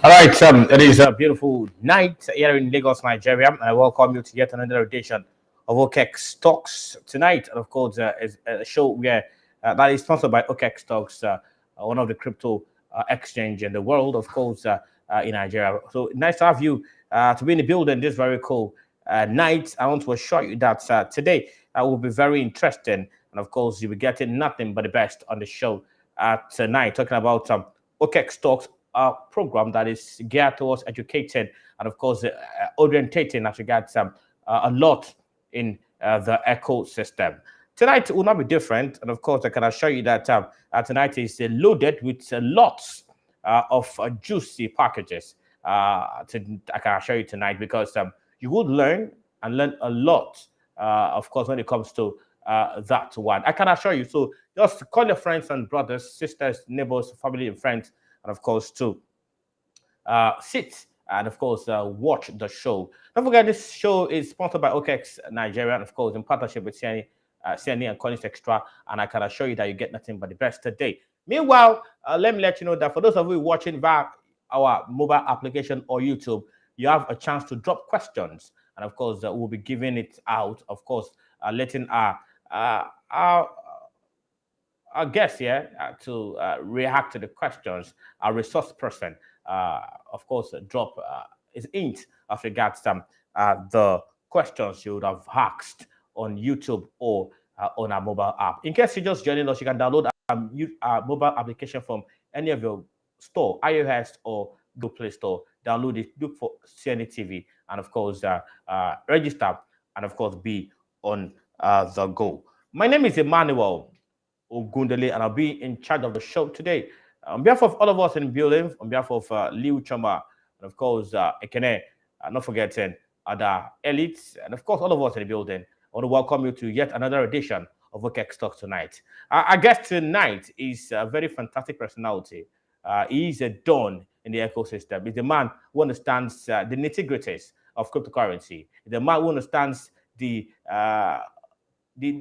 All right, it is a beautiful night here in Lagos, Nigeria, and I welcome you to yet another edition of OKEx Talks tonight. And of course, is a show where that is sponsored by OKEx Talks, one of the crypto exchange in the world, of course, in Nigeria. So nice to have you to be in the building this very cool night. I want to assure you that today will be very interesting, and of course, you'll be getting nothing but the best on the show tonight, talking about OKEx Talks program that is geared towards educating and, of course, orientating as regards a lot in the ecosystem. Tonight will not be different, and of course, I can assure you that tonight is loaded with lots of juicy packages. I can assure you tonight because you would learn a lot, of course, when it comes to that one. I can assure you. So just call your friends and brothers, sisters, neighbors, family, and friends, and of course to sit and of course watch the show. Don't forget this show is sponsored by OKEx Nigeria and of course in partnership with CNE and Collins Extra, and I can assure you that you get nothing but the best today. Meanwhile, let me let you know that for those of you watching via our mobile application or YouTube, you have a chance to drop questions, and of course we'll be giving it out, of course, letting our guest here to react to the questions. Our resource person, of course, drop his hint as regards the questions you would have asked on YouTube or on our mobile app. In case you're just joining us, you can download our mobile application from any of your store, iOS or Google Play Store. Download it, look for CNETv, and of course, register and of course be on the go. My name is Emmanuel Ogundele, and I'll be in charge of the show today. On behalf of all of us in the building, on behalf of Liu Chama, and of course, Ekene, not forgetting other elites, and of course, all of us in the building, I want to welcome you to yet another edition of OKEx Talk tonight. Our guest tonight is a very fantastic personality. He is a don in the ecosystem. He's a man who understands the nitty-gritties of cryptocurrency. He's a man who understands the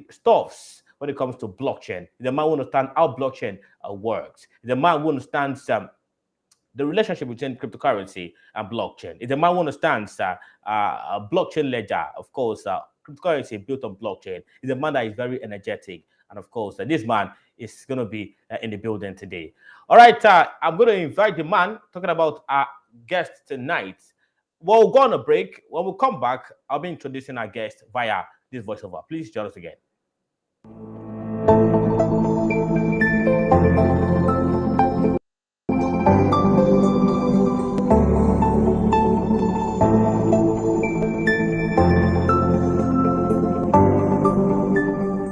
stuffs when it comes to blockchain. The man who understands how blockchain works. The man who understands the relationship between cryptocurrency and blockchain. It's a man who understands a blockchain ledger, of course, cryptocurrency built on blockchain. It's a man that is very energetic. And of course, this man is going to be in the building today. All right, I'm going to invite the man talking about our guest tonight. We'll go on a break. When we come back, I'll be introducing our guest via this voiceover. Please join us again.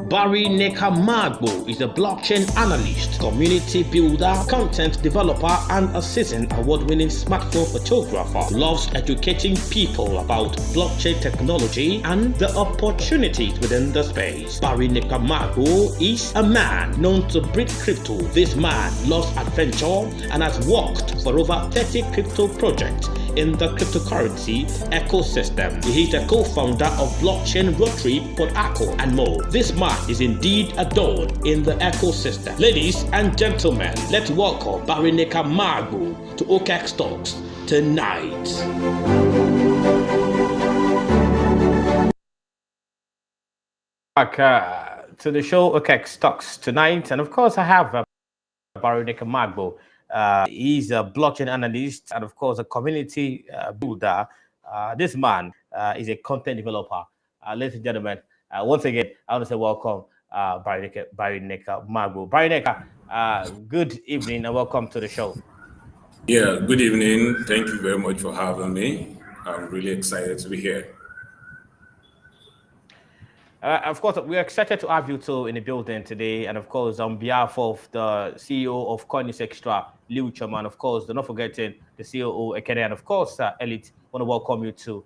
Barry Nekamagbo is a blockchain analyst, community builder, content developer, and a seasoned award-winning smartphone photographer who loves educating people about blockchain technology and the opportunities within the space. Barry Nekamagbo is a man known to breed crypto. This man loves adventure and has worked for over 30 crypto projects in the cryptocurrency ecosystem. He is a co-founder of blockchain Rotary, Podaco, and more. This man is indeed a don in the ecosystem. Ladies and gentlemen, let's welcome Barry Nekamagbo to OKEx Talks tonight. Back to the show, OKEx Talks tonight, and of course I have Barry Nekamagbo. He's a blockchain analyst and, of course, a community builder. This man is a content developer. Ladies and gentlemen, once again, I want to say welcome, Barry Nekamagbo. Barry Neka, good evening and welcome to the show. Yeah, good evening. Thank you very much for having me. I'm really excited to be here. Of course, we're excited to have you two in the building today. And of course, on behalf of the CEO of Collins Extra, Liu Chaman, of course, not forgetting the COO, Ekene, and of course, Elite, want to welcome you to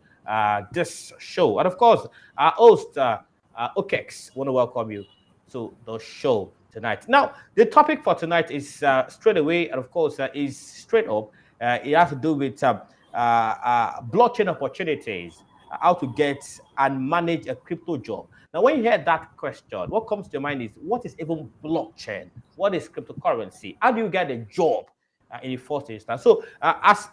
this show. And of course, our host, OKEx, want to welcome you to the show tonight. Now, the topic for tonight is straight away, and of course, is straight up. It has to do with blockchain opportunities, how to get and manage a crypto job. Now, when you hear that question, what comes to your mind is, what is even blockchain? What is cryptocurrency? How do you get a job in the first instance. So, as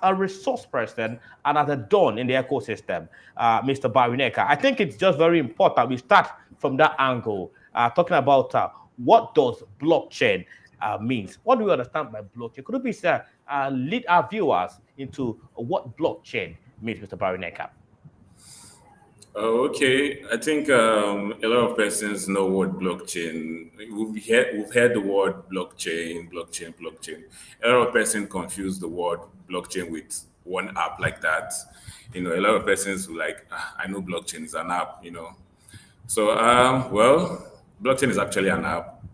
a resource person and as a don in the ecosystem, Mr. Barineka, I think it's just very important we start from that angle, talking about what does blockchain means. What do we understand by blockchain? Could you please lead our viewers into what blockchain means, Mr. Barineka? Okay, I think a lot of persons know what blockchain. We've heard the word blockchain. A lot of persons confuse the word blockchain with one app like that. A lot of persons who like, I know blockchain is an app. So well, blockchain is actually an app.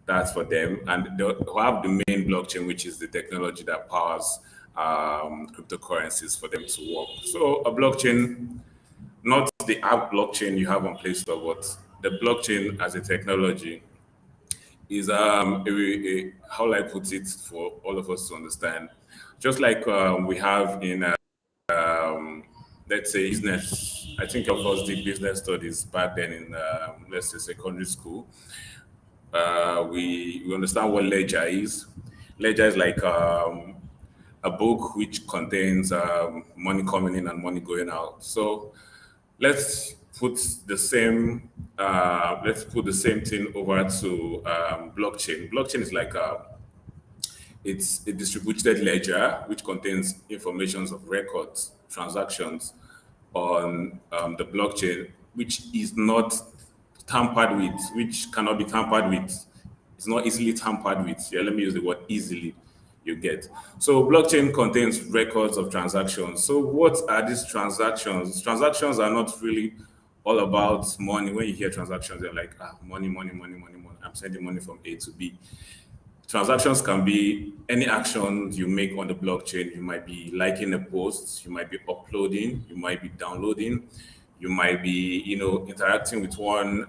That's for them, and they have the main blockchain, which is the technology that powers cryptocurrencies for them to work. So a blockchain, not the app blockchain you have on Play Store, but the blockchain as a technology is how will I put it for all of us to understand? Just like we have in let's say business. I think of us did business studies back then in let's say secondary school. We understand what ledger is. Ledger is like a book which contains money coming in and money going out. So let's put the same thing over to blockchain. Blockchain is like it's a distributed ledger which contains informations of records, transactions on the blockchain, which is not tampered with, which cannot be tampered with. It's not easily tampered with. Yeah, let me use the word easily. You get. So blockchain contains records of transactions. So what are these transactions? Transactions are not really all about money. When you hear transactions, you're like, money. I'm sending money from A to B. Transactions can be any action you make on the blockchain. You might be liking a post, you might be uploading, you might be downloading, you might be, interacting with one,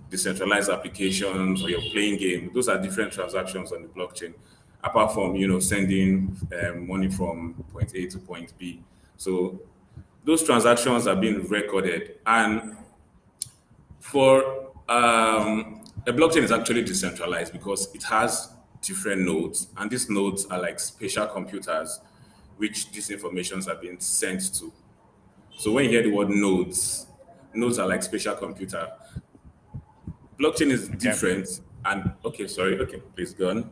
decentralized applications, or you're playing game. Those are different transactions on the blockchain, apart from, sending money from point A to point B. So those transactions are being recorded. And for a blockchain is actually decentralized because it has different nodes, and these nodes are like spatial computers, which these informations are being sent to. So when you hear the word nodes, nodes are like spatial computer. Blockchain is different, and okay, please go on.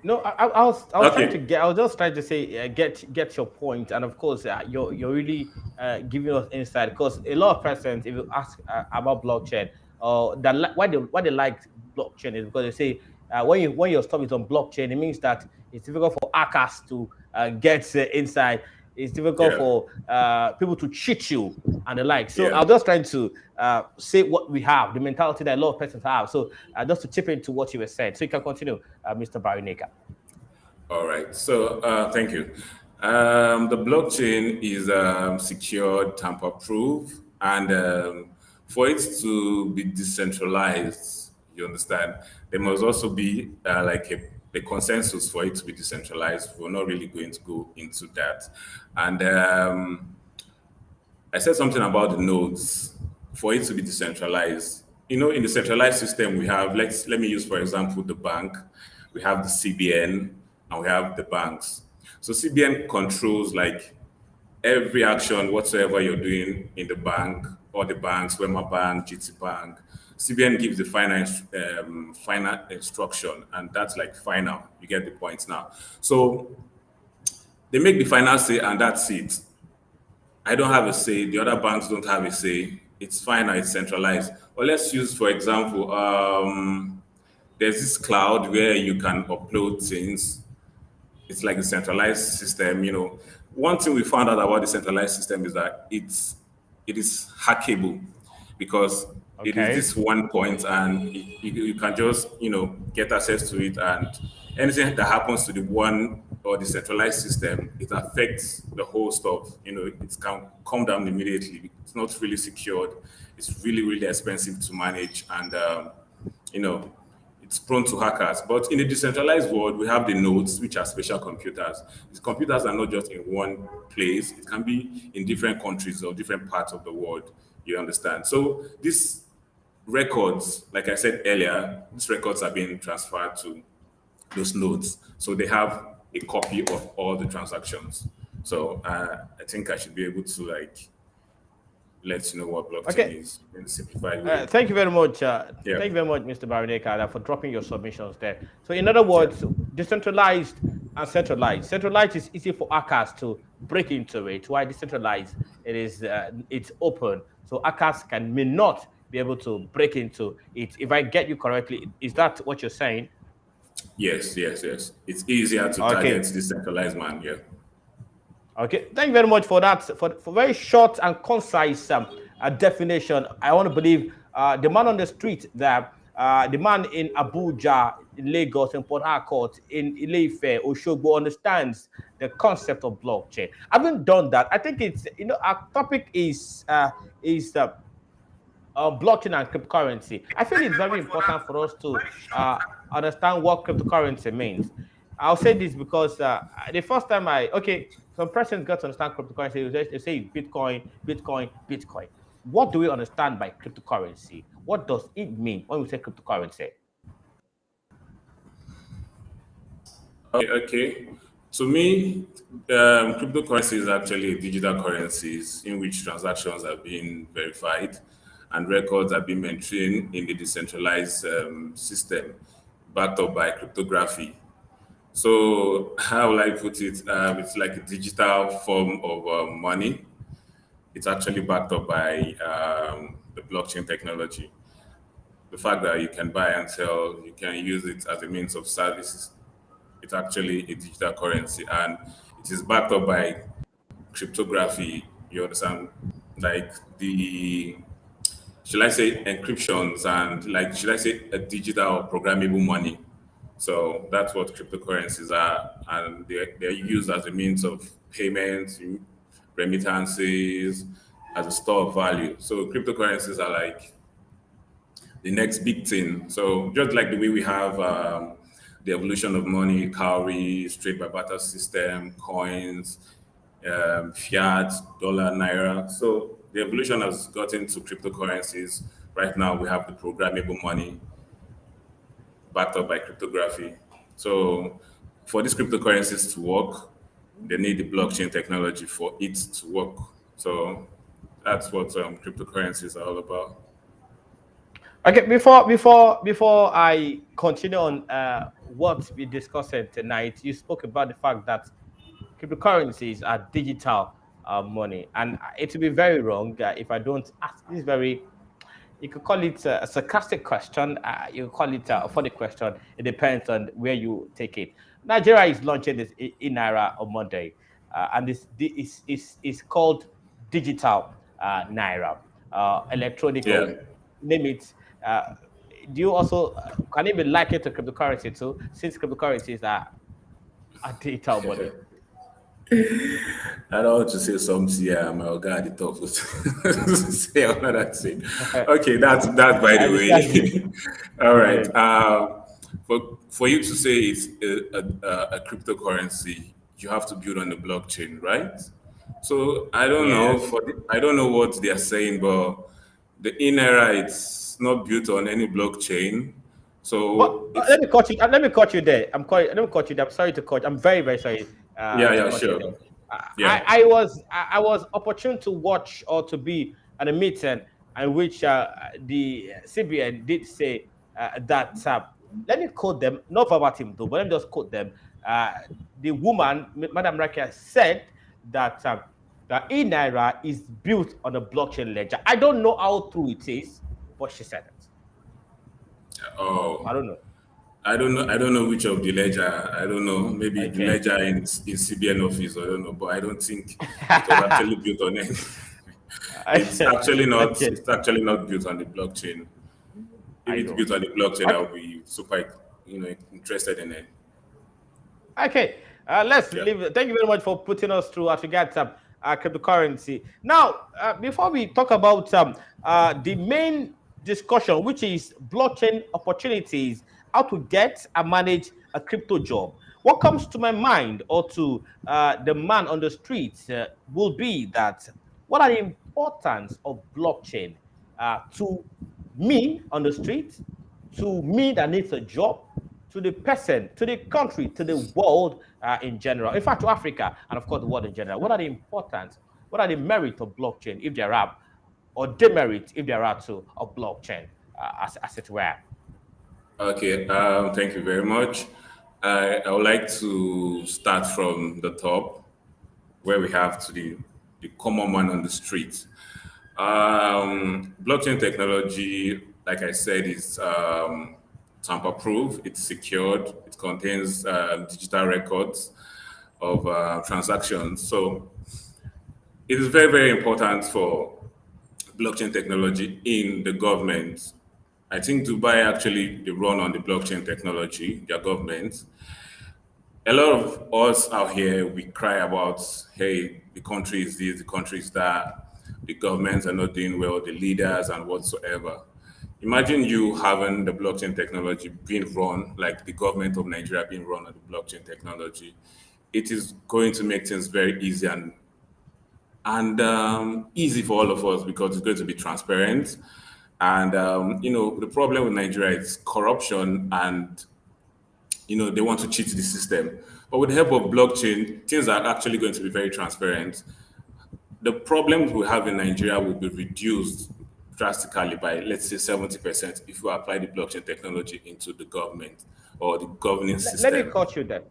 No, I was trying to Okay, get. I was just trying to say get your point, and of course, you're really giving us insight because a lot of persons, if you ask about blockchain, why they like blockchain is because they say when your stuff is on blockchain, it means that it's difficult for hackers to get inside. It's difficult yeah. for people to cheat you and the like. So Yeah. I'm just trying to say what we have, the mentality that a lot of persons have. So just to chip into what you were saying. So you can continue, Mr. Barineka. All right. So thank you. The blockchain is secured, tamper-proof, and for it to be decentralized, you understand, there must also be like a consensus for it to be decentralized. We're not really going to go into that. And I said something about the nodes for it to be decentralized. In the centralized system, we have, let me use, for example, the bank. We have the CBN and we have the banks. So CBN controls like every action whatsoever you're doing in the bank or the banks, Wema Bank, GT Bank. CBN gives the final instruction, and that's like final. You get the point now. So they make the final say, and that's it. I don't have a say. The other banks don't have a say. It's final. It's centralized. Well, let's use, for example, there's this cloud where you can upload things. It's like a centralized system. One thing we found out about the centralized system is that it is hackable because it is Okay. this one point, and you can just get access to it, and anything that happens to the one or the centralized system, it affects the whole stuff. It can come down immediately. It's not really secured. It's really, really expensive to manage, and it's prone to hackers. But in the decentralized world, we have the nodes, which are special computers. These computers are not just in one place. It can be in different countries or different parts of the world. You understand? So these records, like I said earlier, these records are being transferred to those nodes. So they have a copy of all the transactions. So I think I should be able to like let you know what Okay. blockchain is in a simplified way. Thank you very much. Yeah. Thank you very much, Mr. Baraneka, for dropping your submissions there. So, in other Yeah. words, decentralized and centralized. Centralized is easy for hackers to break into it. While decentralized, it's open, so hackers may not be able to break into it. If I get you correctly, is that what you're saying? Yes, yes, yes. It's easier to target Okay. decentralized man. Yeah. Okay, thank you very much for that, for very short and concise definition. I want to believe the man on the street there, the man in Abuja, in Lagos, in Port Harcourt, in Ile-Ife, Oshogbo understands the concept of blockchain. Having done that, I think it's, our topic is blockchain and cryptocurrency. I feel it's very important for us to understand what cryptocurrency means. I'll say this because the first time some persons got to understand cryptocurrency, they say it's Bitcoin, Bitcoin, Bitcoin. What do we understand by cryptocurrency? What does it mean when we say cryptocurrency? Okay. To me, cryptocurrency is actually digital currencies in which transactions are being verified and records are being maintained in the decentralized system backed up by cryptography. So how will I put it? It's like a digital form of money. It's actually backed up by the blockchain technology. The fact that you can buy and sell, you can use it as a means of service. It's actually a digital currency, and it is backed up by cryptography. You understand? Like the should I say encryptions and like should I say a digital programmable money. So that's what cryptocurrencies are, and they're used as a means of payments, remittances, as a store of value. So cryptocurrencies are like the next big thing. So just like the way we have the evolution of money, cowries, trade by barter system, coins, fiat, dollar, naira. So the evolution has gotten to cryptocurrencies. Right now, we have the programmable money backed up by cryptography. So for these cryptocurrencies to work, they need the blockchain technology for it to work. So that's what cryptocurrencies are all about. Okay, before I continue on what we discussed tonight, you spoke about the fact that cryptocurrencies are digital money, and it would be very wrong if I don't ask this very. You could call it a sarcastic question. You could call it a funny question. It depends on where you take it. Nigeria is launching this in Naira on Monday, and this is called digital Naira, electronic or Yeah. name it. Uh, do you also can it be likened to cryptocurrency too? Since cryptocurrencies are digital money. I don't want to say something. Yeah, my guy at the top would say another thing. Okay, that's by I the understand you. way. All right. Yeah. For you to say it's a cryptocurrency, you have to build on the blockchain, right? So I don't know Yes. I don't know what they are saying, but the in era it's not built on any blockchain. But So let it's me cut you. Let me cut you there. Let me cut you there. I'm sorry to cut. I'm very very sorry yeah, to yeah, cut you sure. there. Yeah. I was opportune to watch or to be at a meeting in which the CBN did say that. Let me quote them, not verbatim though, but let me just quote them. Uh, the woman, Madam Rakia, said that the e-naira is built on a blockchain ledger. I don't know how true it is, but she said it. I Oh. don't know. I don't know which of the ledger. I don't know. Maybe the Okay. ledger in CBN office. I don't know, but I don't think it was actually built on it. It's actually not. Okay, It's actually not built on the blockchain. If I it's know. built on the blockchain, Okay, I'll be super, interested in it. okay. Let's Yeah. leave. Thank you very much for putting us through as regards cryptocurrency. Now, before we talk about the main discussion, which is blockchain opportunities, how to get and manage a crypto job, what comes to my mind or to the man on the street will be that what are the importance of blockchain to me on the street, to me that needs a job, to the person, to the country, to the world in general. In fact, to Africa and of course the world in general. What are the importance? What are the merit of blockchain, if there are, or demerit, if there are, too, of blockchain, as it were? Okay, thank you very much. I would like to start from the top, where we have to the common man on the street. Blockchain technology, like I said, is tamper-proof. It's secured. It contains digital records of transactions. So it is very, very important for blockchain technology in the government. I think Dubai actually they run on the blockchain technology, their government. A lot of us out here we cry about, hey, the country is this, the country is that, the governments are not doing well, the leaders and whatsoever. Imagine you having the blockchain technology being run, like the government of Nigeria being run on the blockchain technology. It is going to make things very easy and easy for all of us because it's going to be transparent. And the problem with Nigeria is corruption, and they want to cheat the system. But with the help of blockchain, things are actually going to be very transparent. The problems we have in Nigeria will be reduced drastically by, let's say, 70% if we apply the blockchain technology into the government or the governing Let me system. cut you there.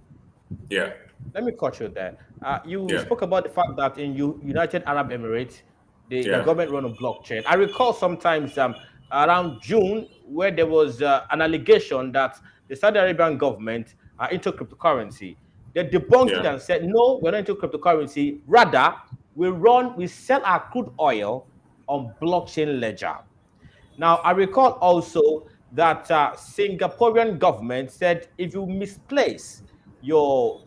Yeah, Let me cut you there. You yeah, spoke about the fact that in United Arab Emirates, the yeah, government run a blockchain. I recall sometimes around June where there was an allegation that the Saudi Arabian government are into cryptocurrency. They debunked it yeah. and said, no, we're not into cryptocurrency. Rather, we sell our crude oil on blockchain ledger. Now, I recall also that Singaporean government said if you misplace your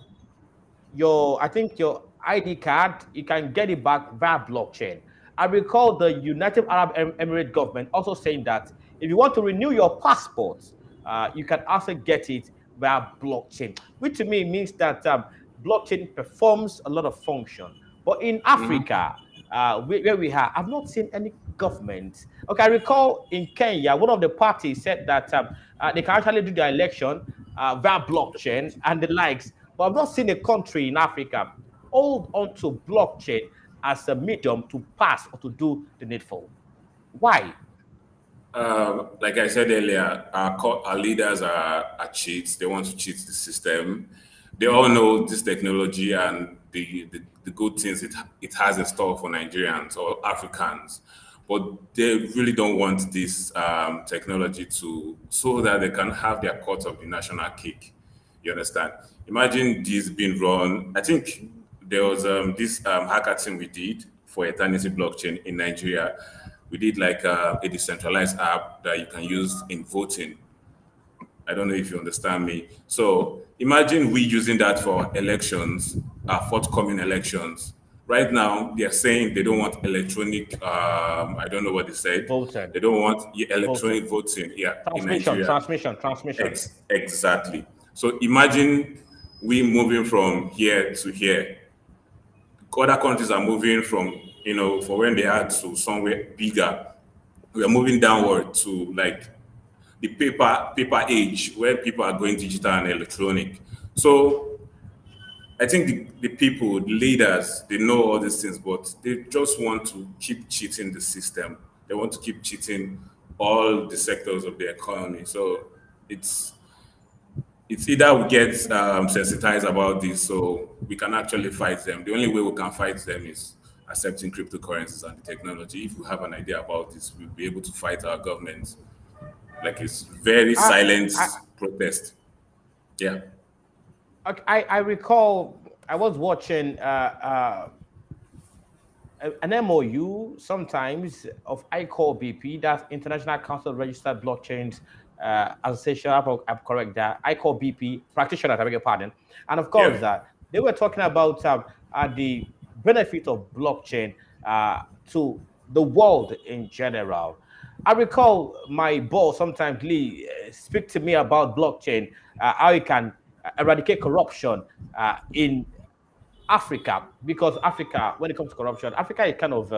I think your ID card, you can get it back via blockchain. I recall the United Arab Emirates government also saying that if you want to renew your passport, you can also get it via blockchain, which to me means that blockchain performs a lot of function. But in Hmm. Africa, where we are, I've not seen any government. Okay, I recall in Kenya, one of the parties said that they can actually do their election via blockchain and the likes. But I've not seen a country in Africa hold onto blockchain as a medium to pass or to do the needful. Why? Like I said earlier, our leaders are cheats. They want to cheat the system. They all know this technology and the good things it has in store for Nigerians or Africans, but they really don't want this technology to so that they can have their cut of the national cake. You understand? Imagine this being run. I think there was this hackathon we did for Eternity blockchain in Nigeria. We did like a decentralized app that you can use in voting. I don't know if you understand me. So imagine we using that for elections, forthcoming elections. Right now, they are saying they don't want electronic. I don't know what they said. Voting, They don't want voting, electronic voting. Yeah, in transmission, Nigeria. transmission, transmission. Exactly. So imagine we moving from here to here. Other countries are moving from, for when they are to somewhere bigger. We are moving downward to like the paper age where people are going digital and electronic. So I think the people, the leaders, they know all these things, but they just want to keep cheating the system. They want to keep cheating all the sectors of the economy. So it's it's either we get sensitized about this so we can actually fight them. The only way we can fight them is accepting cryptocurrencies and the technology. If we have an idea about this, we'll be able to fight our government. Like it's very I, silent I, protest. Yeah, I recall I was watching an MOU sometimes of ICO BP, that's International Council of Registered Blockchains Association. I'm correct that ICO BP practitioners. I beg your pardon. And of yeah. course, they were talking about the benefit of blockchain to the world in general. I recall my boss sometimes Lee speak to me about blockchain, how it can eradicate corruption in Africa, because Africa, when it comes to corruption, Africa is kind of,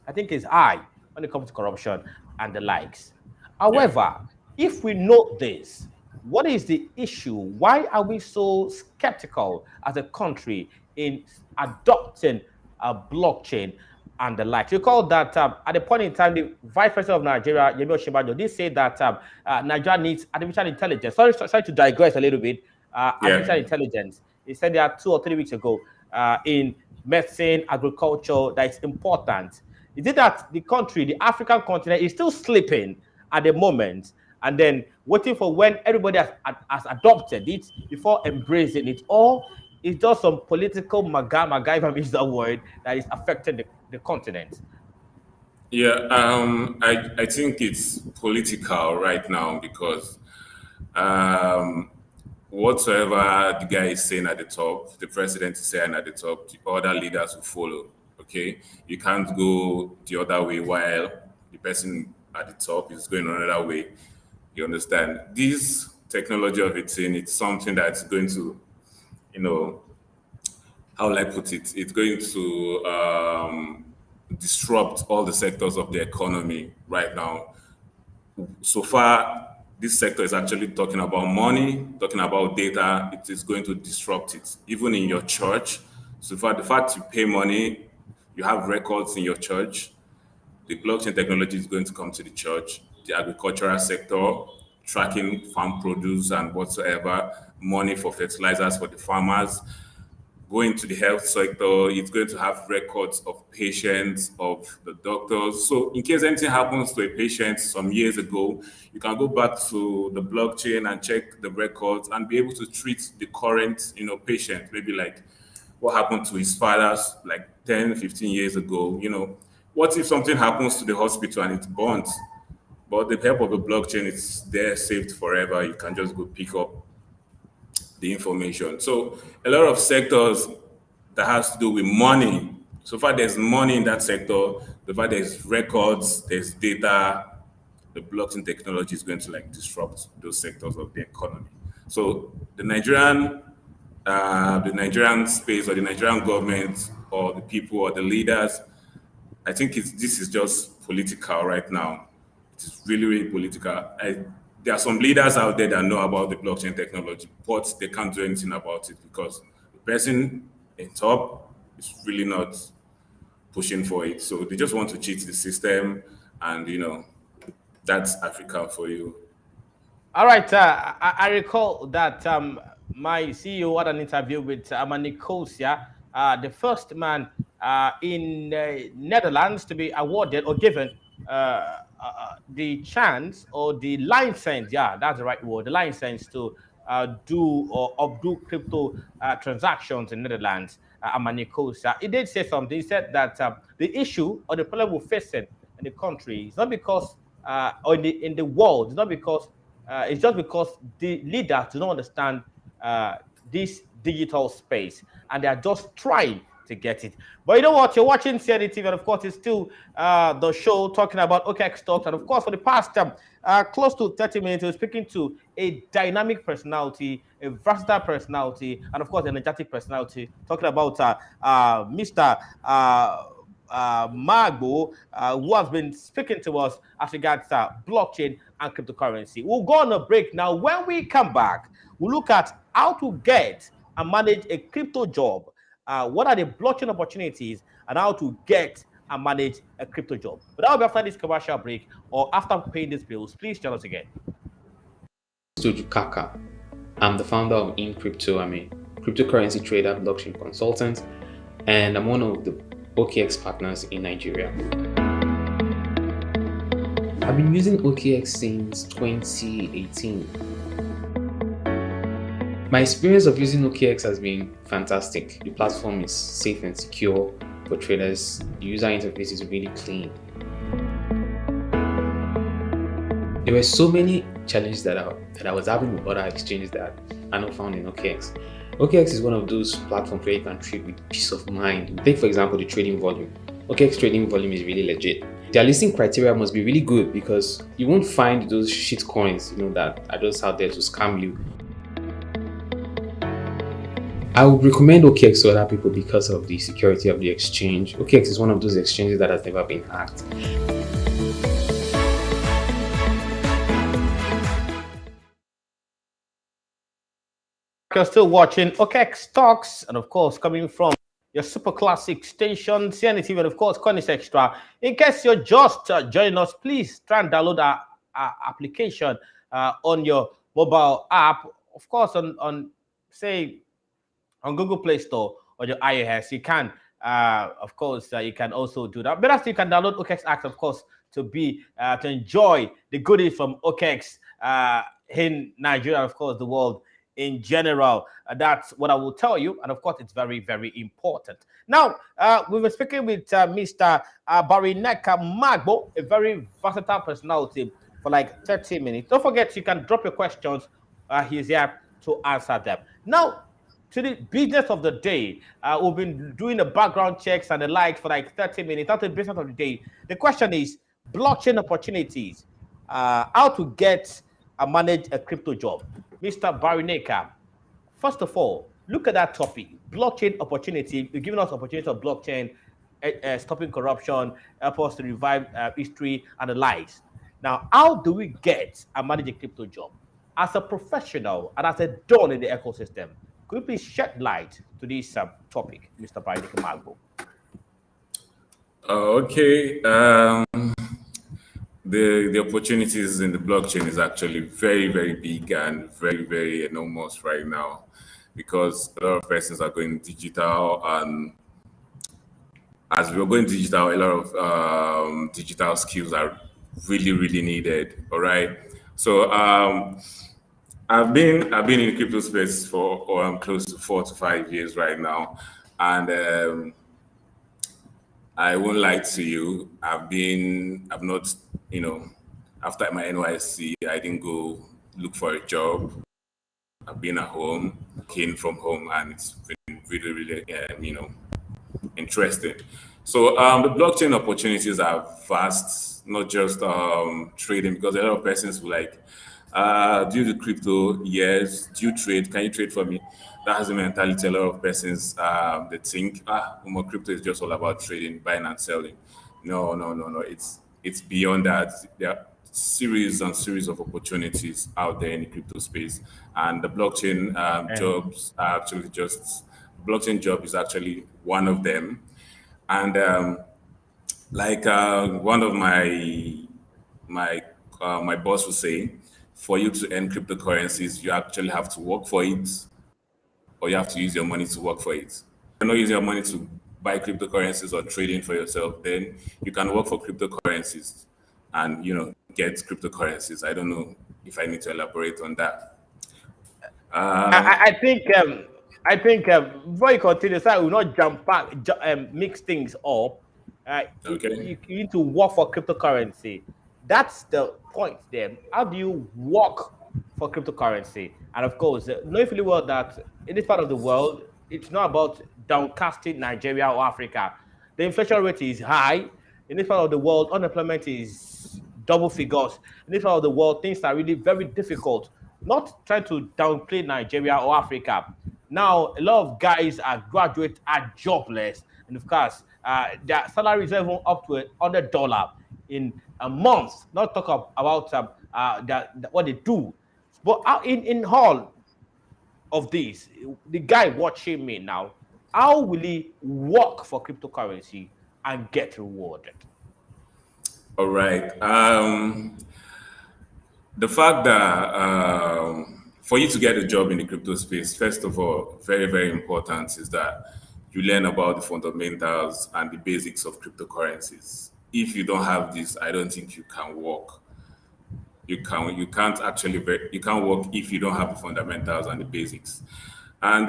I think, is high when it comes to corruption and the likes. Yeah. However, if we know this, what is the issue? Why are we so skeptical as a country in adopting a blockchain and the like? Recall that at the point in time, the Vice President of Nigeria, Yemi Osinbajo, did say that Nigeria needs artificial intelligence. Sorry to digress a little bit. Artificial Yeah. intelligence. He said there 2 or 3 weeks ago in medicine, agriculture, that it's important. Is it that the country, the African continent, is still sleeping at the moment and then waiting for when everybody has adopted it before embracing it? Or it's just some political maga, if I use that word, that is affecting the continent? Yeah, I think it's political right now because um, whatsoever the guy is saying at the top, the president is saying at the top, the other leaders will follow. Okay, you can't go the other way while the person at the top is going another way. You understand? This technology of it saying it's something that's going to, you know, how will I put it? It's going to disrupt all the sectors of the economy right now. So far, this sector is actually talking about money, talking about data. It is going to disrupt it, even in your church. So far, the fact you pay money, you have records in your church. The blockchain technology is going to come to the church, the agricultural sector, tracking farm produce and whatsoever, money for fertilizers for the farmers, going to the health sector, it's going to have records of patients, of the doctors. So in case anything happens to a patient some years ago, you can go back to the blockchain and check the records and be able to treat the current, patient, maybe like what happened to his father like 10, 15 years ago. What if something happens to the hospital and it's burnt? But the help of the blockchain, it's there saved forever. You can just go pick up the information. So a lot of sectors that has to do with money. So far, there's money in that sector. So far, there's records, there's data. The blockchain technology is going to disrupt those sectors of the economy. So the Nigerian space, or the Nigerian government, or the people, or the leaders, I think this is just political right now. It's really, really political. There are some leaders out there that know about the blockchain technology, but they can't do anything about it because the person in top is really not pushing for it. So they just want to cheat the system, and that's Africa for you. All right. I recall that my CEO had an interview with Nicosia, the first man in Netherlands to be awarded or given the chance or the license, yeah, that's the right word, the license to do or updo crypto transactions in Netherlands. Nicosia, he did say something. He said that the issue or the problem we're facing in the country is not because, or in the world, it's not because it's just because the leaders do not understand this digital space and they are just trying to get it. But you know what? You're watching CNETv, and of course, it's still the show talking about OKEx stocks. And of course, for the past close to 30 minutes, we're speaking to a dynamic personality, a versatile personality, and of course, an energetic personality, talking about Mr. Magbo, who has been speaking to us as regards blockchain and cryptocurrency. We'll go on a break now. When we come back, we'll look at how to get and manage a crypto job. What are the blockchain opportunities and how to get and manage a crypto job. But that will be after this commercial break or after paying these bills. Please join us again. Kaka. I'm the founder of InCrypto. I'm a cryptocurrency trader, blockchain consultant, and I'm one of the OKEx partners in Nigeria. I've been using OKEx since 2018. My experience of using OKEx has been fantastic. The platform is safe and secure for traders. The user interface is really clean. There were so many challenges that I was having with other exchanges that are not found in OKEx. OKEx is one of those platforms where you can trade with peace of mind. Take for example the trading volume. OKEx trading volume is really legit. Their listing criteria must be really good because you won't find those shit coins, that are just out there to scam you. I would recommend OKEx to other people because of the security of the exchange. OKEx is one of those exchanges that has never been hacked. You're still watching OKEx Talks, and of course, coming from your super classic station, CNETv, and of course, Cornish Extra. In case you're just joining us, please try and download our application on your mobile app. Of course, on say on Google Play Store or your iOS, you can. Of course, you can also do that. But also, you can download OKEx Act, of course, to enjoy the goodies from OKEx in Nigeria, and of course, the world in general. That's what I will tell you, and of course, it's very, very important. Now, we were speaking with Mr. Barineka Magbo, a very versatile personality, for like 30 minutes. Don't forget, you can drop your questions. He's here to answer them. Now, to the business of the day. We've been doing the background checks and the likes for like 30 minutes. That's the business of the day. The question is blockchain opportunities. How to get and manage a crypto job. Mr. Barineka, first of all, look at that topic. Blockchain opportunity. You're giving us opportunity of blockchain, stopping corruption, help us to revive history and the likes. Now, how do we get and manage a crypto job? As a professional and as a don in the ecosystem, could you please shed light to this topic, Mr. Barineka Magbo? Okay. The opportunities in the blockchain is actually very, very big and very, very enormous right now, because a lot of persons are going digital, and as we're going digital, a lot of digital skills are really, really needed. All right. So I've been in the crypto space for close to 4 to 5 years right now, and I won't lie to you. I've not, after my NYC, I didn't go look for a job. I've been at home, came from home, and it's been really, really, interesting. So the blockchain opportunities are vast, not just trading, because a lot of persons will like, do you do crypto? Yes. Do you trade? Can you trade for me? That has a mentality. A lot of persons they think, crypto is just all about trading, buying and selling. No. It's beyond that. There are series and series of opportunities out there in the crypto space, and the blockchain jobs are actually blockchain job is actually one of them. And one of my boss would say, for you to earn cryptocurrencies, you actually have to work for it, or you have to use your money to work for it. You're not using your money to buy cryptocurrencies or trading for yourself, then you can work for cryptocurrencies and get cryptocurrencies. I don't know if I need to elaborate on that. I think before you continue, so I will not jump back, mix things up. Okay. You need to work for cryptocurrency. That's the point there. How do you work for cryptocurrency? And of course, knowing fully well that in this part of the world, it's not about downcasting Nigeria or Africa. The inflation rate is high. In this part of the world, unemployment is double figures. In this part of the world, things are really very difficult. Not trying to downplay Nigeria or Africa. Now, a lot of guys are graduates, are jobless. And of course, their salary is even up to $100 in a month. Not talk about what they do. But in all of this, the guy watching me now, how will he work for cryptocurrency and get rewarded? All right. The fact that for you to get a job in the crypto space, first of all, very, very important is that you learn about the fundamentals and the basics of cryptocurrencies. If you don't have this, I don't think you can work. You can't work if you don't have the fundamentals and the basics. And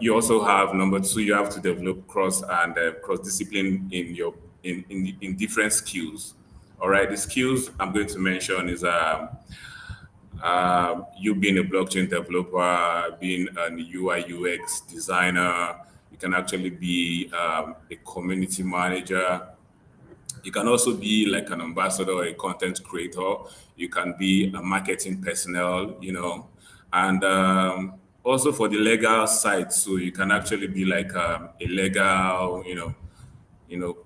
you also have, number two, you have to develop cross discipline in different skills. All right, the skills I'm going to mention is you being a blockchain developer, being an UI UX designer. You can actually be a community manager. You can also be like an ambassador or a content creator. You can be a marketing personnel, and also for the legal side. So you can actually be like a legal,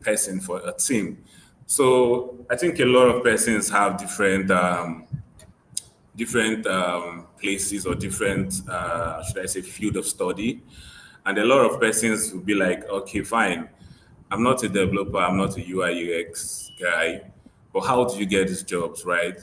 person for a team. So I think a lot of persons have different places or different, should I say, field of study. And a lot of persons will be like, okay, fine, I'm not a developer, I'm not a UI UX guy, but how do you get these jobs, right?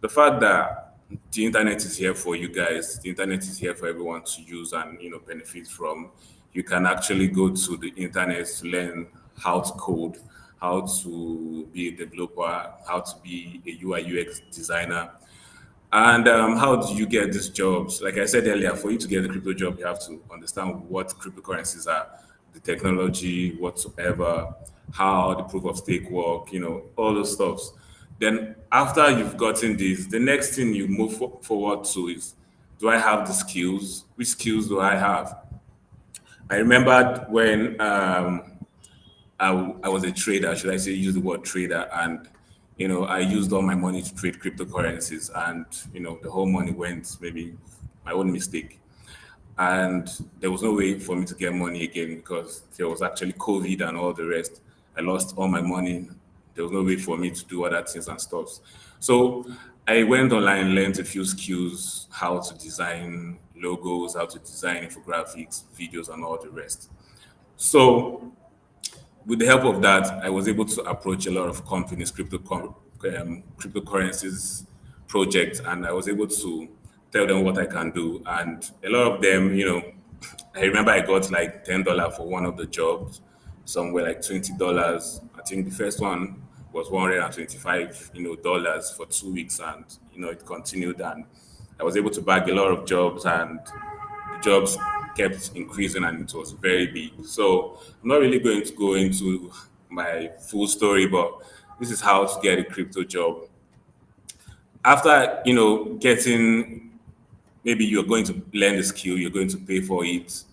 The fact that the internet is here for you guys, the internet is here for everyone to use and benefit from. You can actually go to the internet to learn how to code, how to be a developer, how to be a UI UX designer. And how do you get these jobs? Like I said earlier, for you to get a crypto job, you have to understand what cryptocurrencies are, the technology, whatsoever, how the proof of stake work, all those stuffs. Then after you've gotten this, the next thing you move forward to is, do I have the skills? Which skills do I have? I remembered when I was a trader, should I say, use the word trader, and I used all my money to trade cryptocurrencies, and the whole money went, maybe my own mistake, and there was no way for me to get money again because there was actually COVID and all the rest. I lost all my money. There was no way for me to do other things and stuff. So I went online, learned a few skills, how to design logos, how to design infographics, videos, and all the rest. So with the help of that, I was able to approach a lot of companies, cryptocurrencies projects, and I was able to tell them what I can do. And a lot of them, I remember I got like $10 for one of the jobs, somewhere like $20. I think the first one was 125, dollars for 2 weeks, and it continued, and I was able to bag a lot of jobs, and the jobs kept increasing, and it was very big. So I'm not really going to go into my full story, but this is how to get a crypto job. After getting, maybe you're going to learn the skill, you're going to pay for it.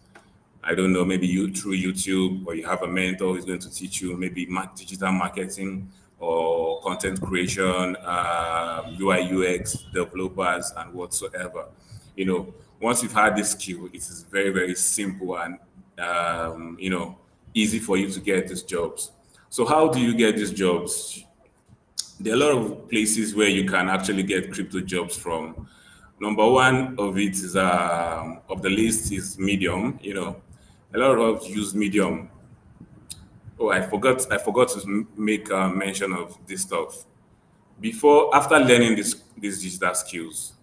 I don't know, maybe you through YouTube, or you have a mentor who's going to teach you maybe digital marketing or content creation, UI UX developers, and whatsoever. Once you've had this skill, it is very, very simple and easy for you to get these jobs. So how do you get these jobs? There are a lot of places where you can actually get crypto jobs from. Number one of it is of the list is Medium. A lot of us use Medium. Oh, I forgot to make mention of this stuff. After learning these digital skills,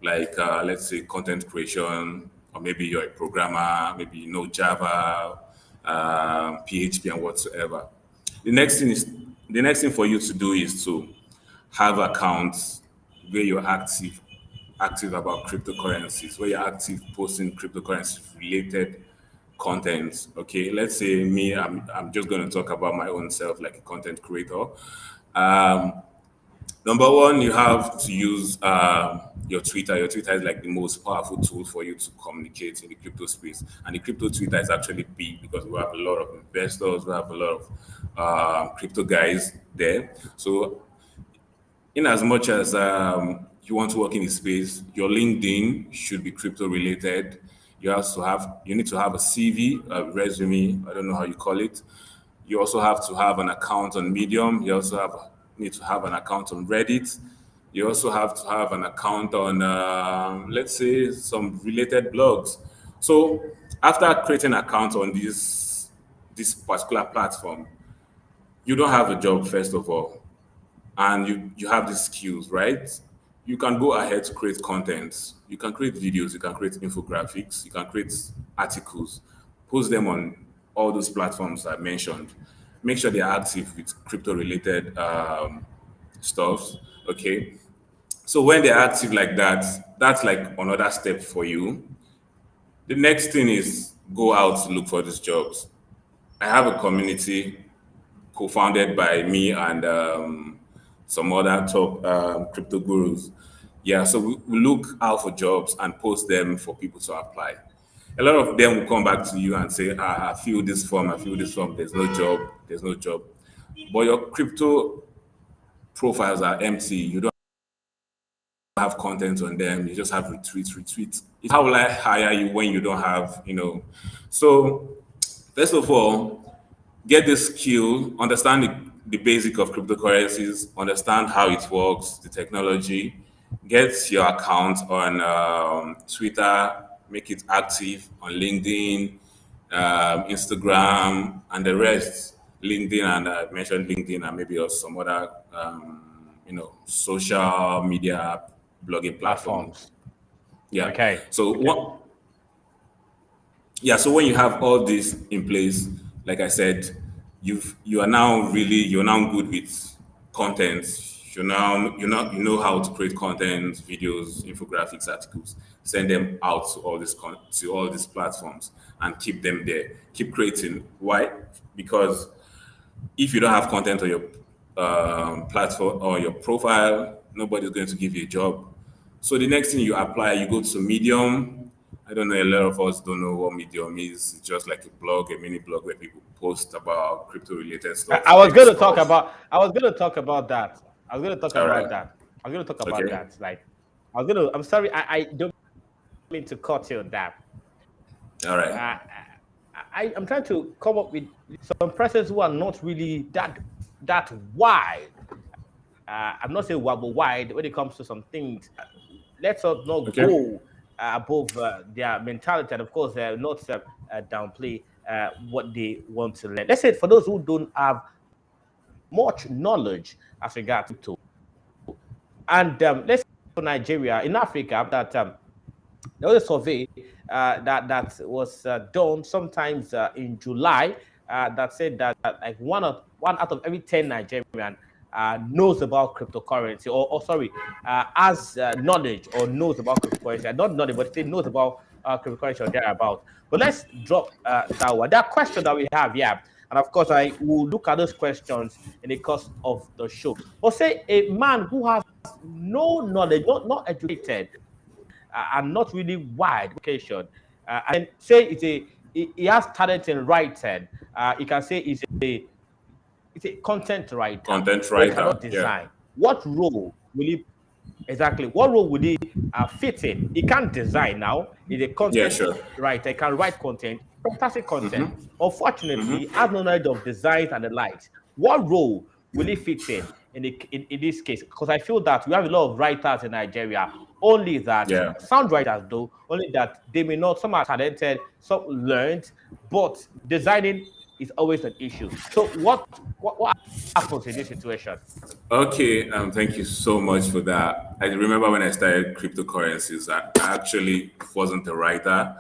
like let's say content creation, or maybe you're a programmer, maybe you know Java, PHP, and whatsoever. The next thing for you to do is to have accounts where you're active about cryptocurrencies, where you're active posting cryptocurrency related content. Okay, let's say me, I'm just going to talk about my own self, like a content creator. Number one, you have to use your Twitter. Your Twitter is like the most powerful tool for you to communicate in the crypto space. And the crypto Twitter is actually big because we have a lot of investors, we have a lot of crypto guys there. So in as much as you want to work in the space, your LinkedIn should be crypto related. You need to have a CV, a resume, I don't know how you call it. You also have to have an account on Medium. You also need to have an account on Reddit. You also have to have an account on, let's say, some related blogs. So after creating an account on this particular platform, you don't have a job, first of all, and you have the skills, right? You can go ahead to create content. You can create videos, you can create infographics, you can create articles, post them on all those platforms I mentioned. Make sure they are active with crypto related stuff. Okay. So when they're active like that, that's like another step for you. The next thing is go out to look for these jobs. I have a community co-founded by me and some other top crypto gurus. Yeah, so we look out for jobs and post them for people to apply. A lot of them will come back to you and say, I fill this form, there's no job. But your crypto profiles are empty. You don't have content on them, you just have retweets. How will I hire you when you don't have, So first of all, get the skill, understand the basic of cryptocurrencies, understand how it works, the technology. Get your account on Twitter, make it active on LinkedIn, Instagram, and the rest. LinkedIn, and I mentioned LinkedIn, and maybe also some other, social media blogging platform. Platforms. Yeah. Okay. So what? Yeah. So when you have all this in place, like I said, you're now good with content. You know how to create content, videos, infographics, articles. Send them out to to all these platforms and keep them there. Keep creating. Why? Because if you don't have content on your platform or your profile, nobody's going to give you a job. So the next thing you apply, you go to Medium. I don't know, a lot of us don't know what Medium is. It's just like a blog, a mini blog where people post about crypto related stuff, I was tech going to talk stuff. about. I was going to talk about that. I was going to talk All about right. that. I was going to talk about Okay. that. Like, I was going to. I'm sorry. I don't mean to cut you on that. All right. I'm trying to come up with some persons who are not really that wide. I'm not saying wide, but wide when it comes to some things. Let us not Okay. go above their mentality, and of course, not downplay what they want to learn. Let's say for those who don't have much knowledge as regards to, and let's say for Nigeria in Africa that there was a survey that was done sometimes in July that said that like one out of every 10 Nigerian knows about cryptocurrency, or sorry, has knowledge or knows about cryptocurrency. Not knowledge, but still knows about cryptocurrency or thereabout. But let's drop that one. That question that we have, yeah. And of course, I will look at those questions in the course of the show. But say a man who has no knowledge, not educated, and not really wide education. And say he has talent in writing. You can say it's a content writer, Content but he writer. cannot Yeah. design. What role will he exactly? What role would he fit in? He can't design now. He's a Yeah, content sure. writer. He can write content, fantastic content. Unfortunately, he has no knowledge of designs and the likes. What role will he fit in this case? Because I feel that we have a lot of writers in Nigeria. Only that Yeah. sound writers, though, only that they may not. Some are talented, some learned, but designing is always an issue. So what happens in this situation? Okay, thank you so much for that. I remember when I started cryptocurrencies, I actually wasn't a writer.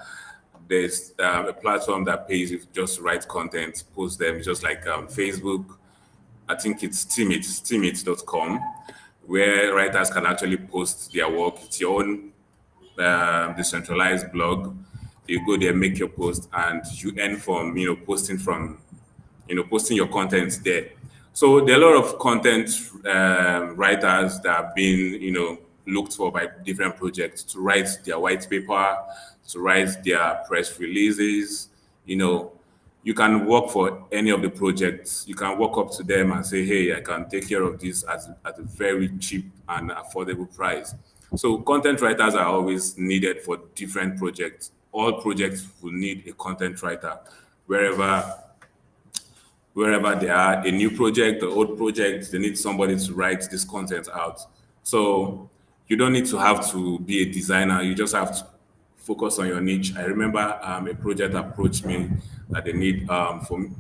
There's a platform that pays you just write content, post them, just like Facebook. I think it's Steemit.com, where writers can actually post their work. It's your own decentralized blog. You go there, make your post, and you earn from posting your content there. So there are a lot of content writers that have been looked for by different projects to write their white paper, to write their press releases. You know, you can work for any of the projects. You can walk up to them and say, "Hey, I can take care of this at a very cheap and affordable price." So content writers are always needed for different projects. All projects will need a content writer wherever they are, a new project or old project, they need somebody to write this content out. So you don't need to have to be a designer. You just have to focus on your niche. I remember a project approached me that they need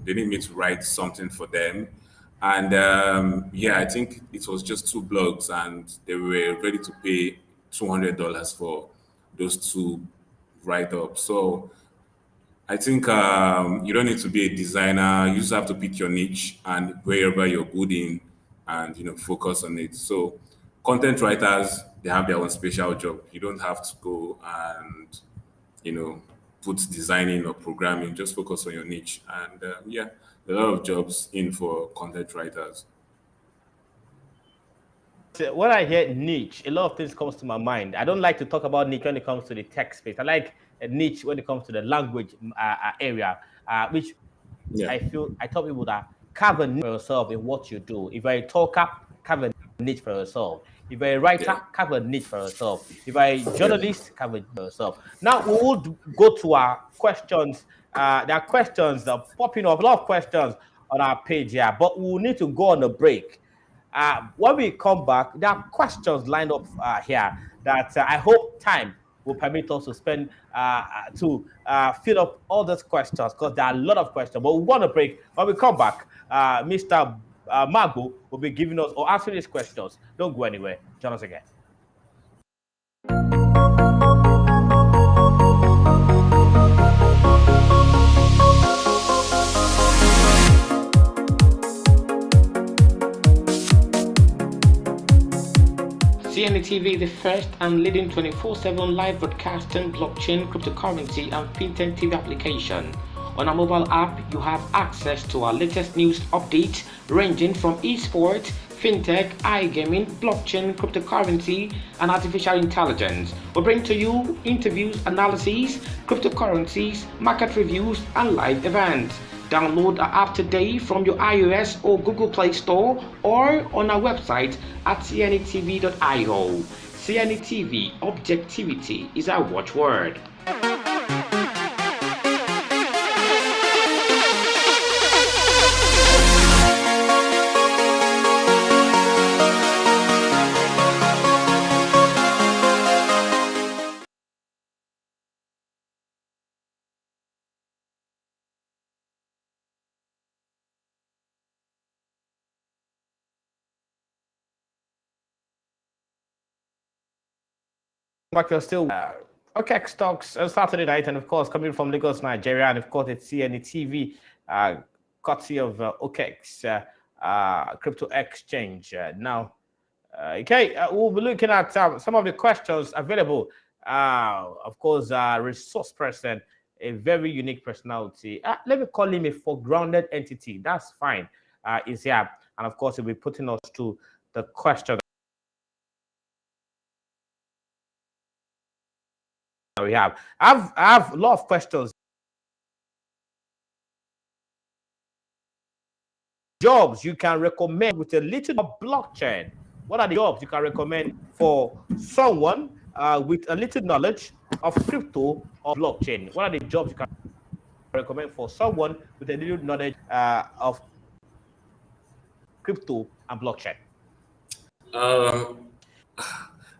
me to write something for them. And yeah, I think it was just two blogs, and they were ready to pay $200 for those two write-ups. So I think you don't need to be a designer. You just have to pick your niche and wherever you're good in, and focus on it. So content writers, they have their own special job. You don't have to go and you know put designing or programming. Just focus on your niche. And yeah, there are a lot of jobs in for content writers. So when I hear niche, a lot of things comes to my mind. I don't like to talk about niche when it comes to the tech space. I like a niche when it comes to the language area, which Yeah, I tell people that carve a niche for yourself in what you do. If you're a talker, carve a niche for yourself. If you're a writer, yeah, carve a niche for yourself. If you're a yeah. journalist, carve a niche for yourself. Now we will go to our questions. There are questions that are popping up, a lot of questions on our page here, but we will need to go on a break. When we come back, there are questions lined up here that I hope time will permit us to spend to fill up all those questions because there are a lot of questions. But we want to break. When we come back, Mr. Mago will be giving us or answering these questions. Don't go anywhere. Join us again. CNETv, the first and leading 24/7 live broadcasting blockchain, cryptocurrency, and fintech TV application. On our mobile app, you have access to our latest news updates ranging from esports, fintech, iGaming, blockchain, cryptocurrency, and artificial intelligence. We bring to you interviews, analyses, cryptocurrencies, market reviews, and live events. Download our app today from your iOS or Google Play Store or on our website at cnetv.io. CNETv, objectivity is our watchword. Back, you're still OKEx Talks on Saturday night, and of course, coming from Lagos, Nigeria, and of course, it's CNETv, courtesy of OKEx crypto exchange. Now, okay, we'll be looking at some of the questions available. Of course, resource person, a very unique personality. Let me call him a foregrounded entity. That's fine. Is here, and of course, he'll be putting us to the question. We have. I have a lot of questions. Jobs you can recommend with a little blockchain. What are the jobs you can recommend for someone with a little knowledge of crypto or blockchain? What are the jobs you can recommend for someone with a little knowledge of crypto and blockchain?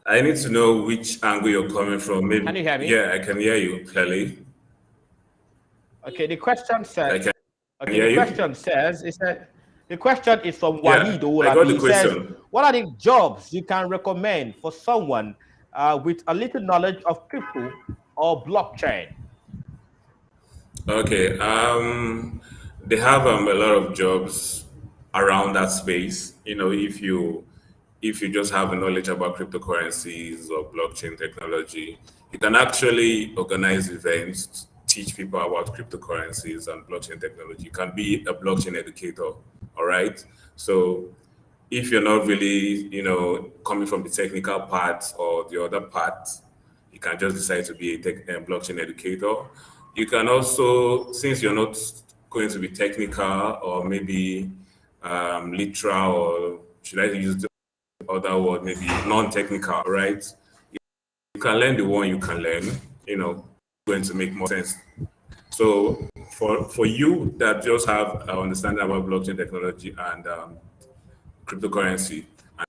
I need to know which angle you're coming from. Maybe. Can you hear me? Yeah, I can hear you clearly. Okay, the question says. Okay, the question says is that the question is from Wahid Olabi. I got the question. Says, what are the jobs you can recommend for someone with a little knowledge of crypto or blockchain? Okay, they have a lot of jobs around that space. You know, if you just have a knowledge about cryptocurrencies or blockchain technology, you can actually organize events, teach people about cryptocurrencies and blockchain technology. You can be a blockchain educator, all right? So if you're not really, coming from the technical part or the other part, you can just decide to be a blockchain educator. You can also, since you're not going to be technical or maybe literal, or should I use the other word, maybe non-technical, right? You can learn the one you can learn, going to make more sense. So for you that just have an understanding about blockchain technology and cryptocurrency, and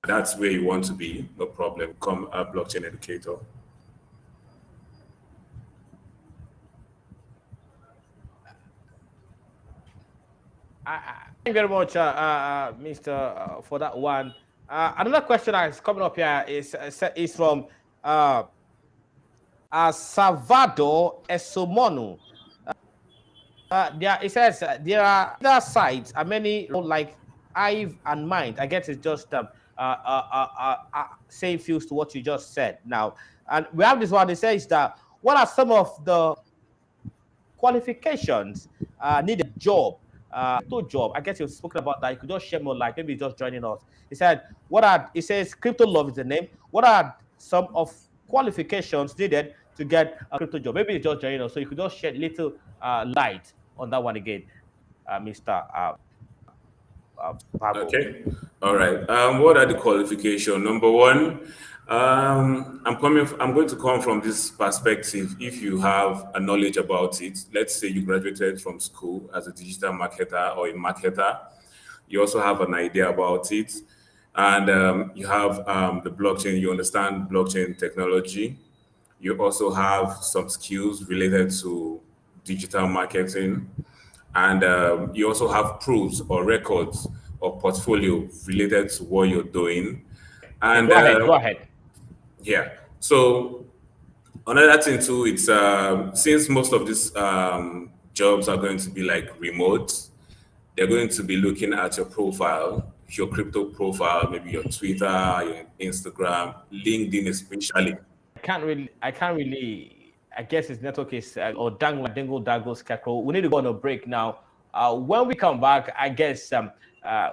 that's where you want to be, no problem, become a blockchain educator. Thank you very much, Mr. For that one. Another question that is coming up here is from Salvador Esomonu. It says there are other sites and many like Hive and Mind. I guess it's just same feels to what you just said now. And we have this one. It says that what are some of the qualifications needed job? Crypto job. I guess you've spoken about that. You could just share more light. Maybe just joining us. He said, it says Crypto Love is the name. What are some of qualifications needed to get a crypto job? Maybe it's just joining us. So you could just shed little light on that one again, Mr. Okay. All right. What are the qualifications? Number one, I'm going to come from this perspective. If you have a knowledge about it, let's say you graduated from school as a digital marketer or a marketer, you also have an idea about it, and you have the blockchain, you understand blockchain technology. You also have some skills related to digital marketing, and you also have proofs or records or portfolio related to what you're doing. Yeah, And go ahead. Go ahead. yeah, so another thing too, it's since most of these jobs are going to be like remote, they're going to be looking at your profile, your crypto profile, maybe your Twitter, your Instagram, LinkedIn especially. I can't really. I guess his network is or dangle dangle scarecrow. We need to go on a break now. When we come back, I guess we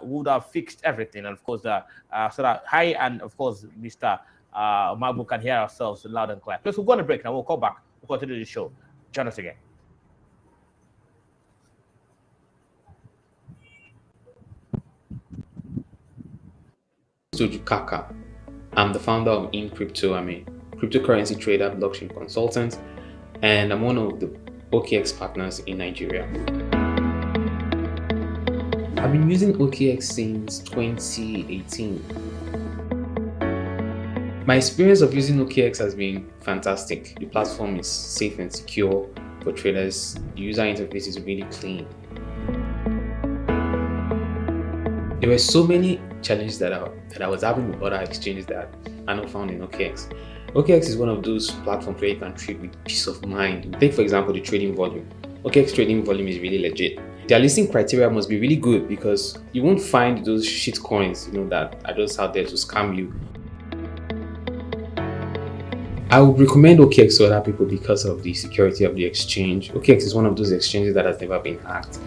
would have fixed everything, and of course, so that hi and of course, Mr. Mabu can hear ourselves loud and clear. Plus, we'll go on a break now. We'll come back. We'll continue the show. Join us again. Kaka. I'm the founder of In Crypto. I'm a cryptocurrency trader, blockchain consultant, and I'm one of the OKEx partners in Nigeria. I've been using OKEx since 2018. My experience of using OKEx has been fantastic. The platform is safe and secure for traders. The user interface is really clean. There were so many challenges that I was having with other exchanges that are not found in OKEx. OKEx is one of those platforms where you can trade with peace of mind. Take for example the trading volume. OKEx trading volume is really legit. Their listing criteria must be really good because you won't find those shit coins, that are just out there to scam you. I would recommend OKEx to other people because of the security of the exchange. OKEx is one of those exchanges that has never been hacked.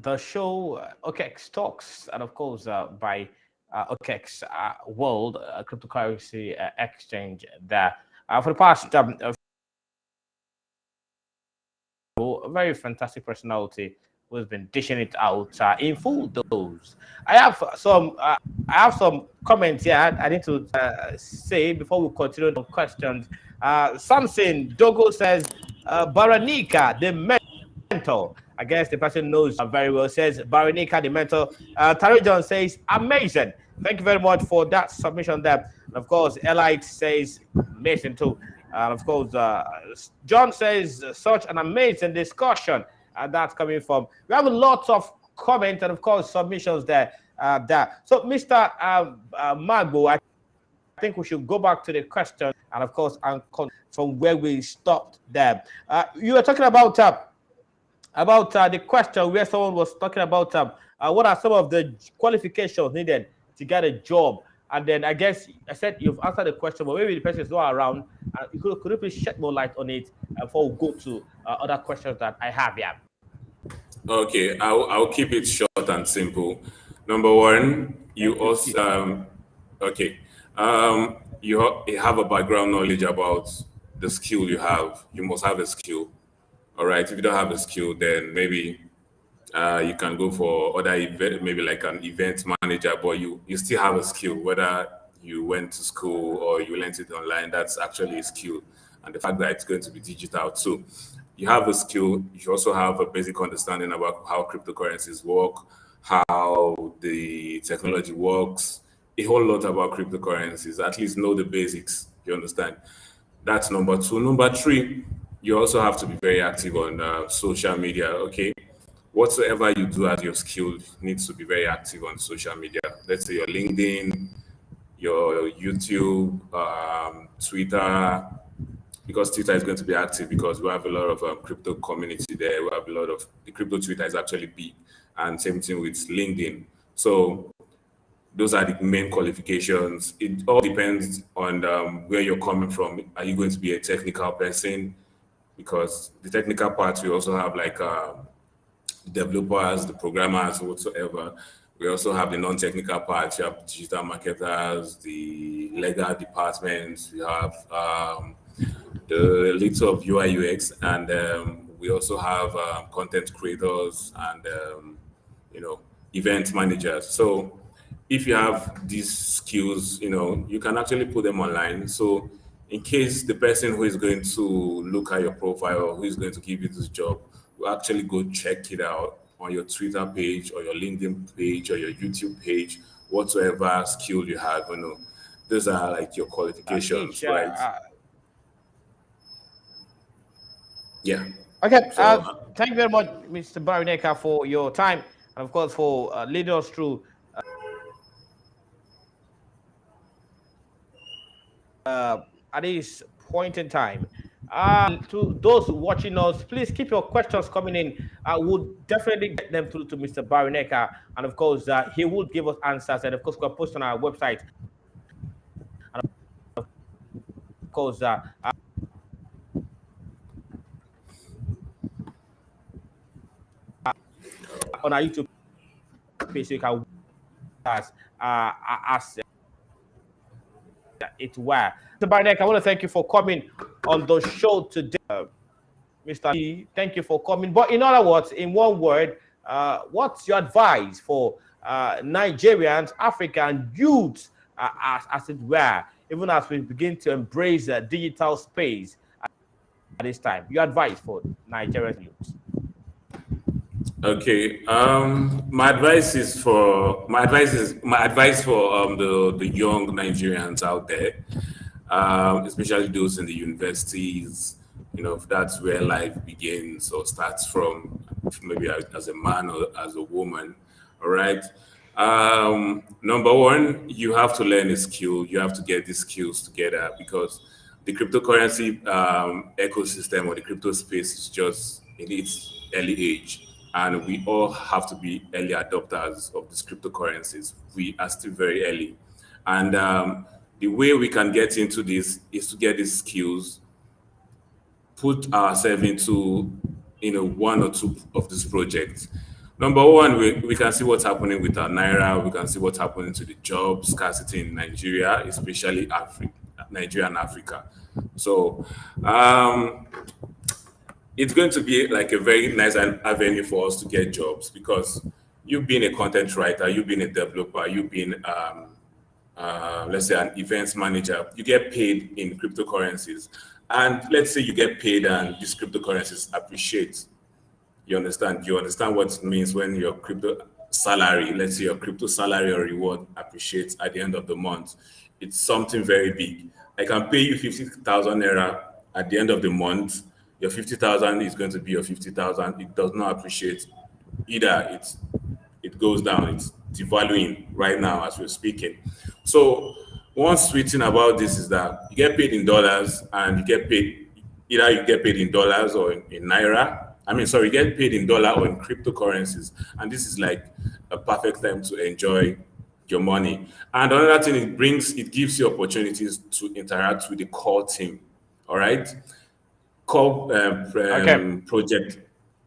The show OKEx Talks, and of course by OKEx World Cryptocurrency Exchange. There for the past a very fantastic personality who's been dishing it out in full dose. I have some comments here I need to say before we continue the questions. Something Dogo says, Baranika, the mentor. I guess the person knows very well. Says Baranika, the mentor. Tari John says, amazing. Thank you very much for that submission there. And of course, Elite says, amazing too. And of course, John says, such an amazing discussion. And that's coming from, we have a lot of comments and of course submissions there. So, Mr. Magbo, I think we should go back to the question and of course, from where we stopped there. You were talking about the question where someone was talking about what are some of the qualifications needed to get a job. And then I guess I said you've answered the question, but maybe the person is not around. Could you please shed more light on it before we go to other questions that I have here? Okay, I'll keep it short and simple. Number one, you also you have a background knowledge about the skill you have. You must have a skill. All right. If you don't have a skill, then maybe you can go for other event, maybe like an event manager, but you still have a skill, whether you went to school or you learned it online, that's actually a skill. And the fact that it's going to be digital too. You have a skill, you also have a basic understanding about how cryptocurrencies work, how the technology works, a whole lot about cryptocurrencies, at least know the basics, you understand? That's number two. Number three, you also have to be very active on social media, okay? Whatsoever you do as your skill needs to be very active on social media. Let's say your LinkedIn, your YouTube, Twitter, because Twitter is going to be active because we have a lot of crypto community there. We have a lot of, the crypto Twitter is actually big, and same thing with LinkedIn. So those are the main qualifications. It all depends on where you're coming from. Are you going to be a technical person? Because the technical part, we also have like developers, the programmers, whatsoever. We also have the non-technical part. You have digital marketers, the legal departments. We have the little of UI UX, and we also have content creators and event managers. So if you have these skills, you can actually put them online. So in case the person who is going to look at your profile or who is going to give you this job will actually go check it out on your Twitter page or your LinkedIn page or your YouTube page, whatsoever skill you have, those are like your qualifications, right? Yeah. Okay. So Thank you very much, Mr. Barineka, for your time and of course for leading us through at this point in time. To those watching us, please keep your questions coming in. We'll definitely get them through to Mr. Barineka, and of course, he will give us answers. And of course, we'll post on our website. And of course, on our YouTube page, so you can as it were. Mr. Barineka, I want to thank you for coming on the show today. Mr. E, thank you for coming. But in other words, in one word, what's your advice for Nigerians, African youths, as it were, even as we begin to embrace the digital space at this time? Your advice for Nigerian youths? Okay. My advice for the young Nigerians out there, especially those in the universities. That's where life begins or starts from, maybe as a man or as a woman. All right. Number one, you have to learn a skill. You have to get these skills together because the cryptocurrency ecosystem or the crypto space is just in its early age. And we all have to be early adopters of these cryptocurrencies. We are still very early. And the way we can get into this is to get these skills, put ourselves into one or two of these projects. Number one, we can see what's happening with our naira. We can see what's happening to the job scarcity in Nigeria, especially Nigeria and Africa. So it's going to be like a very nice avenue for us to get jobs because you've been a content writer, you've been a developer, you've been let's say an events manager. You get paid in cryptocurrencies. And let's say you get paid and these cryptocurrencies appreciate. You understand? You understand what it means when your crypto salary, let's say your crypto salary or reward appreciates at the end of the month. It's something very big. I can pay you 50,000 naira at the end of the month. Your 50,000 is going to be your 50,000. It does not appreciate either. It goes down. It's devaluing right now as we're speaking. So one sweet thing about this is that you get paid in dollars and you get paid in dollars or in naira. You get paid in dollar or in cryptocurrencies. And this is like a perfect time to enjoy your money. And another thing it gives you opportunities to interact with the core team. All right. Core project.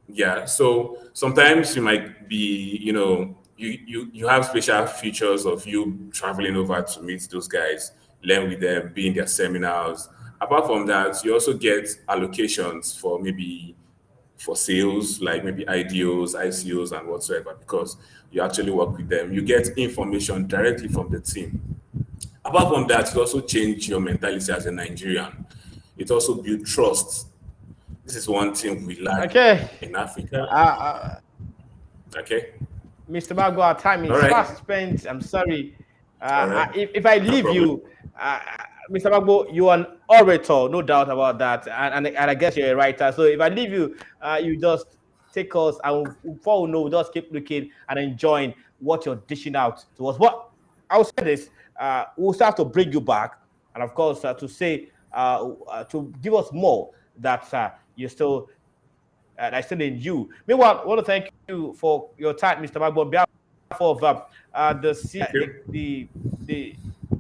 Yeah. So sometimes you might be, you have special features of you traveling over to meet those guys, learn with them, be in their seminars. Apart from that, you also get allocations for sales, like maybe IDOs, ICOs, and whatsoever, because you actually work with them. You get information directly from the team. Apart from that, it also change your mentality as a Nigerian. It also build trust. This is one thing we lack in Africa. Okay. Mr. Mago, our time is fast spent. I'm sorry. If I leave you, Mr. Magbo, you are an orator, no doubt about that. And I guess you're a writer. So if I leave you, you just take us, and before we know, we'll just keep looking and enjoying what you're dishing out to us. But I'll say this, we'll start to bring you back. And of course, to say, to give us more that you're still, that's still in you. Meanwhile, I want to thank you for your time, Mr. Magbo, on behalf of of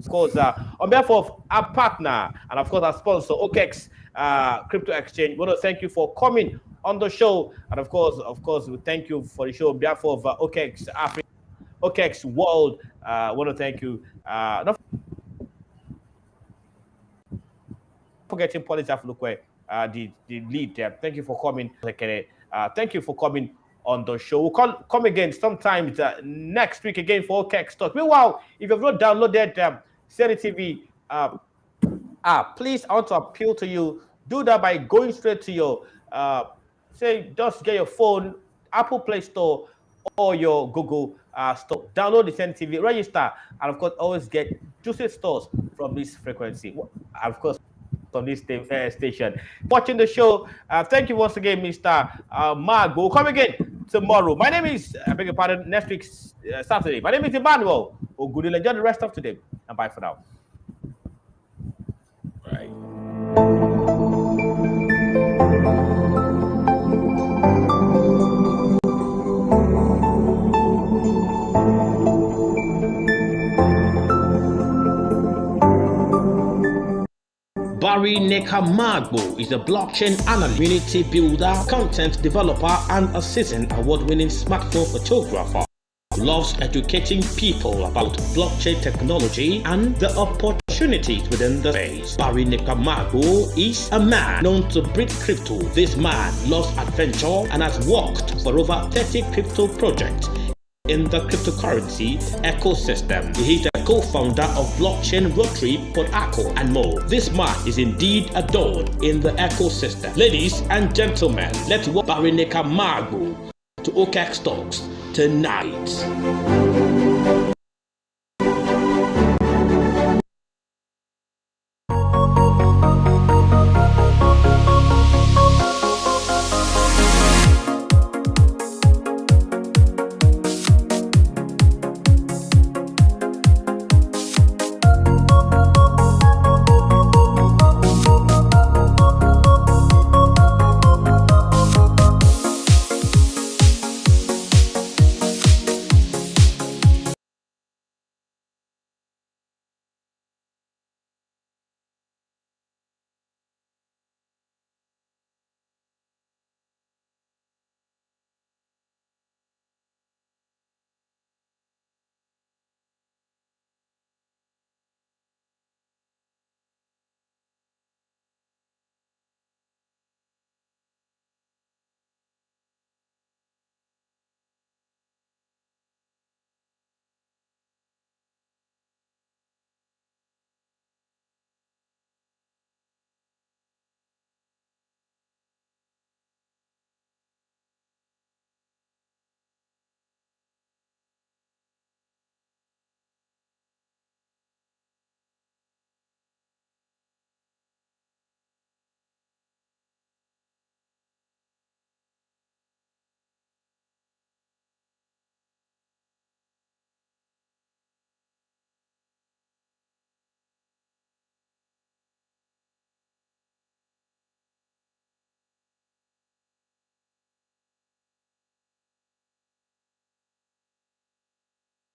course, on behalf of our partner and of course our sponsor, OKEx Crypto Exchange, we want to thank you for coming on the show. And of course, we thank you for the show on behalf of OKEx Africa, OKEx World. I want to thank you. Not forgetting Police Aflukwe, the lead there. Thank you for coming. Thank you for coming on the show. We'll come again sometimes next week again for OKEx Talk. Meanwhile, if you've not downloaded CNETv please, I want to appeal to you. Do that by going straight to your, just get your phone, Apple Play Store, or your Google Store. Download the CNETv, register, and of course, always get juicy stores from this frequency. And of course, on this station. Watching the show, thank you once again, Mr. Mark. We'll come again tomorrow. My name is, I beg your pardon, next week, Saturday. My name is Emmanuel. Good. Enjoy the rest of today, and bye for now. Right. Barry Nekamagbo is a blockchain analyst, community builder, content developer, and a seasoned award-winning smartphone photographer. Loves educating people about blockchain technology and the opportunities within the space. Barry Nekamagbo is a man known to breed crypto. This man loves adventure and has worked for over 30 crypto projects in the cryptocurrency ecosystem. He is a co-founder of blockchain Rotary, Podako, and more. This man is indeed a dawn in the ecosystem. Ladies and gentlemen, let's welcome Barry Nekamagbo to OKEx Talks tonight.